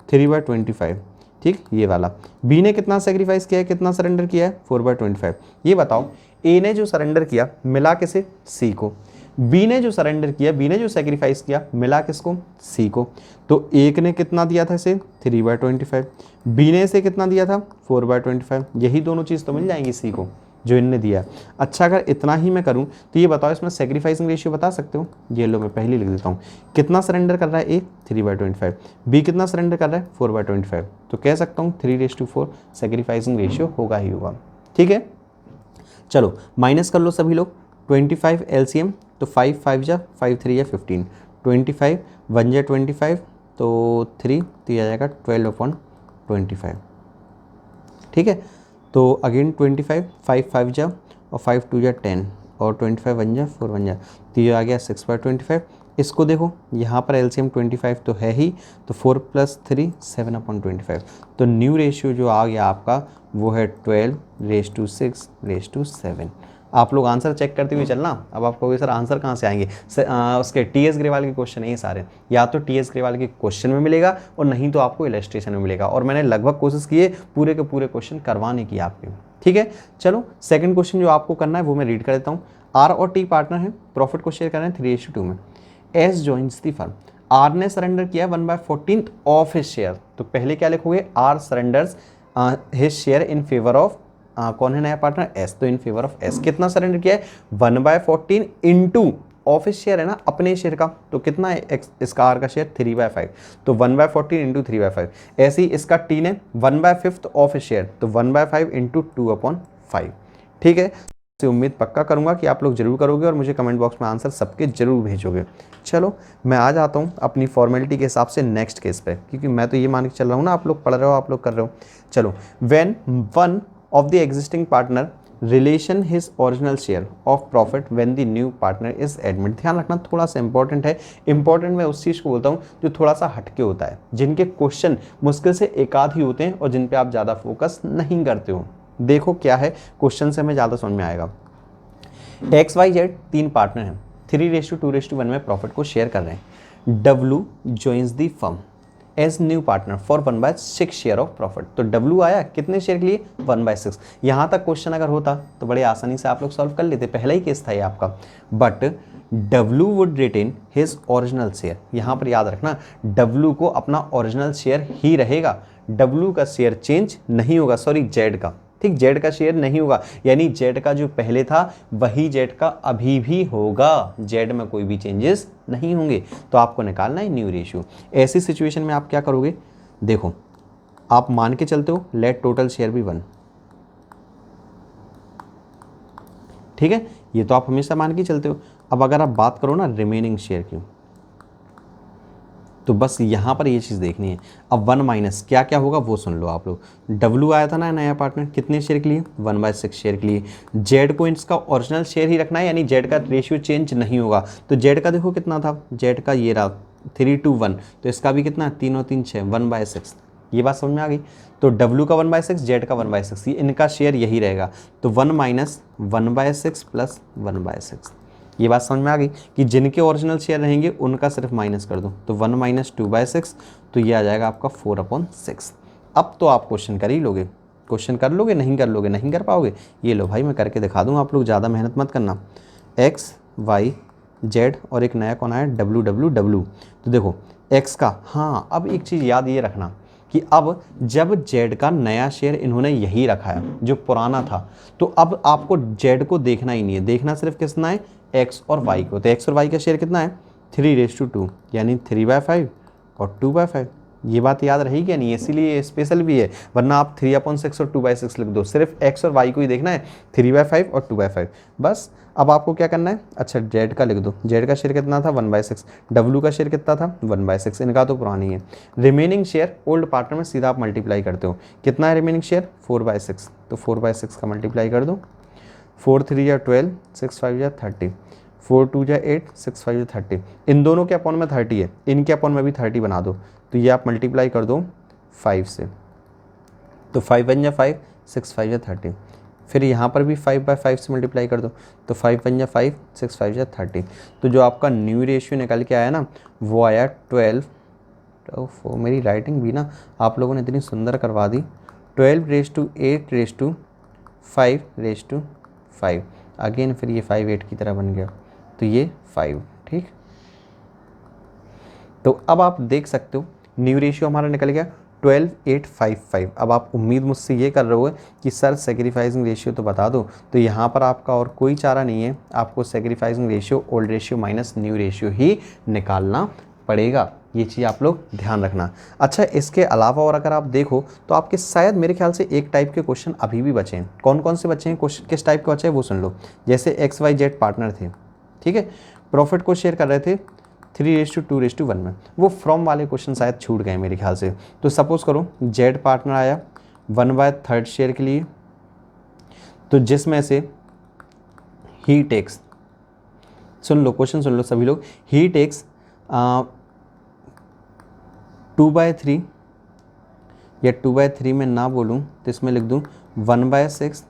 3/25, ठीक ये वाला। बी ने कितना सेक्रीफाइस किया है, कितना सरेंडर किया है 4/25। ये बताओ ए ने जो सरेंडर किया मिला किसे, सी को, बी ने जो सरेंडर किया, बी ने जो सेक्रीफाइस किया मिला किसको, सी को। तो एक ने कितना दिया था इसे 3/25, बी ने इसे कितना दिया था 4/25, यही दोनों चीज़ तो मिल जाएंगी सी को जो इनने दिया। अच्छा अगर इतना ही मैं करूं तो ये बताओ इसमें सेक्रीफाइसिंग रेशियो बता सकते हो, ये लो मैं पहले लिख देता हूँ। कितना सरेंडर कर रहा है ए 3/25, बी कितना सरेंडर कर रहा है 4/25, तो कह सकता हूँ 3:4 सेक्रीफाइसिंग रेशियो होगा ही होगा। ठीक है, चलो माइनस कर लो सभी लोग। 25 एलसीएम, तो 5 5 जा 5 3 या 15, 25 1 जा 25, तो 3 तो ये आ जाएगा 12/25। ठीक है, तो अगेन 25 5 5 जा और 5 2 जा 10 और 25 1 जा 4 1 जा, तो ये आ गया 6/25। इसको देखो यहाँ पर एलसीएम 25 तो है ही, तो 4 + 3 7/25, तो न्यू रेशियो जो आ गया आपका वो है 12:6:7। आप लोग आंसर चेक करते हुए चलना। अब आप कहोगे सर आंसर कहाँ से आएंगे, उसके टीएस ग्रेवाल के क्वेश्चन है ये सारे, या तो टीएस ग्रेवाल के क्वेश्चन में मिलेगा और नहीं तो आपको इलस्ट्रेशन में मिलेगा, और मैंने लगभग कोशिश की है पूरे के पूरे क्वेश्चन करवाने की आपके। ठीक है, चलो सेकंड क्वेश्चन जो आपको करना है वो मैं रीड कर देता हूँ। आर और टी पार्टनर है, प्रॉफिट को शेयर कर रहे हैं 3:2 में। S joins the firm, R ने सरेंडर किया 1/14 ऑफ हिज शेयर, तो पहले क्या लिखोगे, R surrenders his share in favour of कौन है नया पार्टनर, एस, तो इन फेवर ऑफ एस। कितना सरेंडर किया है 1/14 इंटू ऑफ हिज शेयर है ना अपने शेयर का, तो कितना है इसका आर का शेयर 3/5, तो 1/14 इंटू 3/5। ऐसे ही इसका टी ने 1/5 ऑफ हिज शेयर, तो 1/5 इंटू 2/5। ठीक है, से उम्मीद पक्का करूंगा कि आप लोग जरूर करोगे और मुझे कमेंट बॉक्स में आंसर सबके जरूर भेजोगे। चलो मैं आ जाता हूँ अपनी फॉर्मेलिटी के हिसाब से नेक्स्ट केस पे, क्योंकि मैं तो ये मान के चल रहा हूँ ना आप लोग पढ़ रहे हो, आप लोग कर रहे हो। चलो, when one of the existing partner relation his original share of profit when the new partner is admit. ध्यान रखना थोड़ा सा इंपॉर्टेंट है, इंपॉर्टेंट मैं उस चीज़ को बोलता हूँ जो थोड़ा सा हटके होता है, जिनके क्वेश्चन मुश्किल से एक आध ही होते हैं और जिन पे आप ज़्यादा फोकस नहीं करते हो। देखो क्या है क्वेश्चन से हमें ज़्यादा समझ में आएगा। XYZ 3 पार्टनर हैं, 3:2:1 में प्रॉफिट को शेयर कर रहे हैं। W joins the firm as new partner for 1/6 share of profit, तो W आया कितने शेयर के लिए 1/6। यहाँ तक क्वेश्चन अगर होता तो बड़े आसानी से आप लोग सॉल्व कर लेते, पहला ही केस था ये आपका। But W would retain his original share, यहाँ पर याद रखना W को अपना ओरिजिनल शेयर ही रहेगा, W का शेयर चेंज नहीं होगा, सॉरी Z का, ठीक, Z का शेयर नहीं होगा, यानी Z का जो पहले था वही Z का अभी भी होगा, Z में कोई भी चेंजेस नहीं होंगे। तो आपको निकालना है न्यू रेशियो। ऐसी सिचुएशन में आप क्या करोगे, देखो आप मान के चलते हो लेट टोटल शेयर भी 1, ठीक है, ये तो आप हमेशा मान के चलते हो। अब अगर आप बात करो ना रिमेनिंग शेयर की, तो बस यहाँ पर ये चीज़ देखनी है। अब 1 माइनस क्या क्या होगा वो सुन लो आप लोग। W आया था ना नया पार्टनर, कितने शेयर के लिए 1/6 शेयर के लिए। Z को इसका ओरिजिनल शेयर ही रखना है, यानी Z का रेशियो चेंज नहीं होगा। तो Z का देखो कितना था, Z का ये रहा 3:1, तो इसका भी कितना 3 और 3 6 1/6, ये बात समझ में आ गई। तो W का 1/6, Z का 1/6, ये इनका शेयर यही रहेगा। तो 1 माइनस 1/6 प्लस 1/6, ये बात समझ में आ गई कि जिनके ओरिजिनल शेयर रहेंगे उनका सिर्फ माइनस कर दो। तो 1 माइनस 2/6, तो ये आ जाएगा आपका 4/6। अब तो आप क्वेश्चन कर ही लोगे, क्वेश्चन कर लोगे, नहीं कर लोगे, नहीं कर पाओगे। ये लो भाई, मैं करके दिखा दूँ, आप लोग ज़्यादा मेहनत मत करना। X Y Z और एक नया कौन आया, W। तो देखो X का, हाँ अब एक चीज़ याद ये रखना कि अब जब Z का नया शेयर इन्होंने यही रखा है जो पुराना था, तो अब आपको Z को देखना ही नहीं है, देखना सिर्फ कितना है, X और Y को। तो X और Y का शेयर कितना है, 3:2, यानी 3/5 और 2/5। ये बात याद रही क्या नहीं, इसीलिए स्पेशल भी है, वरना आप 3/6 और 2/6 लिख दो। सिर्फ X और Y को ही देखना है, 3/5 और 2/5 बस। अब आपको क्या करना है, अच्छा Z का लिख दो, Z का शेयर कितना था, 1/6, W का शेयर कितना था, 1/6, इनका तो पुरानी है। रिमेनिंग शेयर ओल्ड पार्टनर में सीधा आप मल्टीप्लाई करते हो, कितना है रिमेनिंग शेयर, 4/6, तो 4/6 का मल्टीप्लाई कर दो। 4 3 या 12, 6 5 या 30, 4 2 या 8, 6 5 या 30। इन दोनों के अपॉन में 30 है, इनके अपॉन में भी 30 बना दो। तो ये आप मल्टीप्लाई कर दो 5 से, तो 5 1 या 5, 6 5 या 30। फिर यहाँ पर भी 5/5 से मल्टीप्लाई कर दो, तो 5 1 या 5, 6 5 या 30। तो जो आपका न्यू रेशियो निकल के आया ना, वो आया 12। तो मेरी राइटिंग भी ना आप लोगों ने इतनी सुंदर करवा दी, 12:8:5 अगेन, फिर ये 5 8 की तरह बन गया, तो ये 5, ठीक। तो अब आप देख सकते हो न्यू रेशियो हमारा निकल गया 12:8:5। अब आप उम्मीद मुझसे ये कर रहे हो कि सर सेक्रीफाइसिंग रेशियो तो बता दो, तो यहाँ पर आपका और कोई चारा नहीं है, आपको sacrificing ratio old ratio minus new ratio ही निकालना पड़ेगा। ये चीज़ आप लोग ध्यान रखना। अच्छा, इसके अलावा और अगर आप देखो तो आपके शायद मेरे ख्याल से एक टाइप के क्वेश्चन अभी भी बचे हैं। कौन कौन से बचे हैं क्वेश्चन, किस टाइप के बचे हैं वो सुन लो। जैसे XYZ पार्टनर थे, ठीक है, प्रॉफिट को शेयर कर रहे थे 3:2:1 में, वो फ्रॉम वाले क्वेश्चन शायद छूट गए मेरे ख्याल से। तो सपोज करो Z पार्टनर आया 1/3 शेयर के लिए, तो जिसमें से ही टेक्स, सुन लो क्वेश्चन सुन लो सभी लोग, ही टेक्स 2/3 या 2/3 में ना बोलूँ तो इसमें लिख दूँ 1/6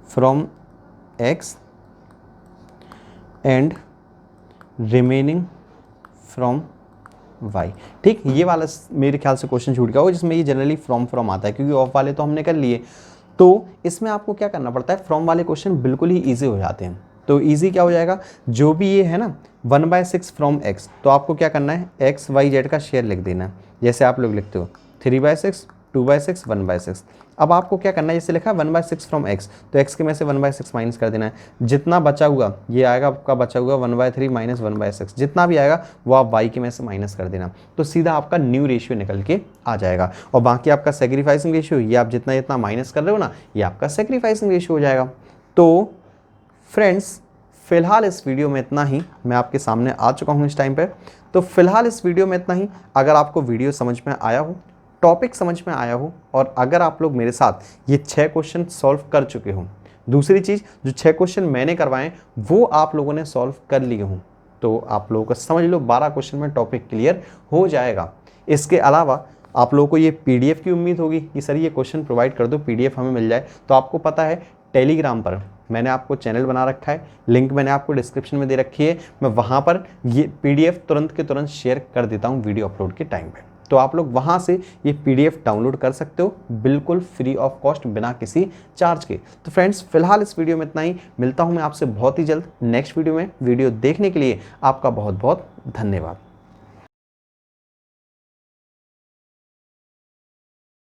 from X and remaining from Y। ठीक, ये वाला मेरे ख्याल से क्वेश्चन छूट गया होगा, जिसमें ये जनरली फ्रॉम आता है, क्योंकि ऑफ वाले तो हमने कर लिए। तो इसमें आपको क्या करना पड़ता है, फ्रॉम वाले क्वेश्चन बिल्कुल ही ईजी हो जाते हैं। तो ईजी क्या हो जाएगा, जो भी ये है ना 1/6 फ्रॉम X, तो आपको क्या करना है, XYZ का शेयर लिख देना है। जैसे आप लोग लिखते हो 3/6, 2/6, 1/6। अब आपको क्या करना है, जैसे लिखा 1/6 फ्रॉम X, तो X के में से 1/6 माइनस कर देना है। जितना बचा हुआ ये आएगा आपका, बचा हुआ 1/3 माइनस 1/6, जितना भी आएगा वो आप Y के में से माइनस कर देना। तो सीधा आपका न्यू रेशियो निकल के आ जाएगा। और बाकी आपका सेक्रीफाइसिंग रेशियो, ये आप जितना जितना माइनस कर रहे हो ना, ये आपका सेक्रीफाइसिंग रेशियो हो जाएगा। तो फ्रेंड्स, फिलहाल इस वीडियो में इतना ही, मैं आपके सामने आ चुका हूँ इस टाइम पर। तो फिलहाल इस वीडियो में इतना ही। अगर आपको वीडियो समझ में आया हो, टॉपिक समझ में आया हो, और अगर आप लोग मेरे साथ ये 6 क्वेश्चन सॉल्व कर चुके हो, दूसरी चीज़ जो 6 क्वेश्चन मैंने करवाए वो आप लोगों ने सॉल्व कर लिए हों, तो आप लोगों को समझ लो 12 क्वेश्चन में टॉपिक क्लियर हो जाएगा। इसके अलावा आप लोगों को ये PDF की उम्मीद होगी कि सर ये क्वेश्चन प्रोवाइड कर दो, PDF हमें मिल जाए। तो आपको पता है टेलीग्राम पर मैंने आपको चैनल बना रखा है, लिंक मैंने आपको डिस्क्रिप्शन में दे रखी है। मैं वहाँ पर ये PDF तुरंत के तुरंत शेयर कर देता हूँ वीडियो अपलोड के टाइम पे, तो आप लोग वहाँ से ये PDF डाउनलोड कर सकते हो बिल्कुल फ्री ऑफ कॉस्ट, बिना किसी चार्ज के। तो फ्रेंड्स, फिलहाल इस वीडियो में इतना ही। मिलता हूँ मैं आपसे बहुत ही जल्द नेक्स्ट वीडियो में। वीडियो देखने के लिए आपका बहुत बहुत धन्यवाद।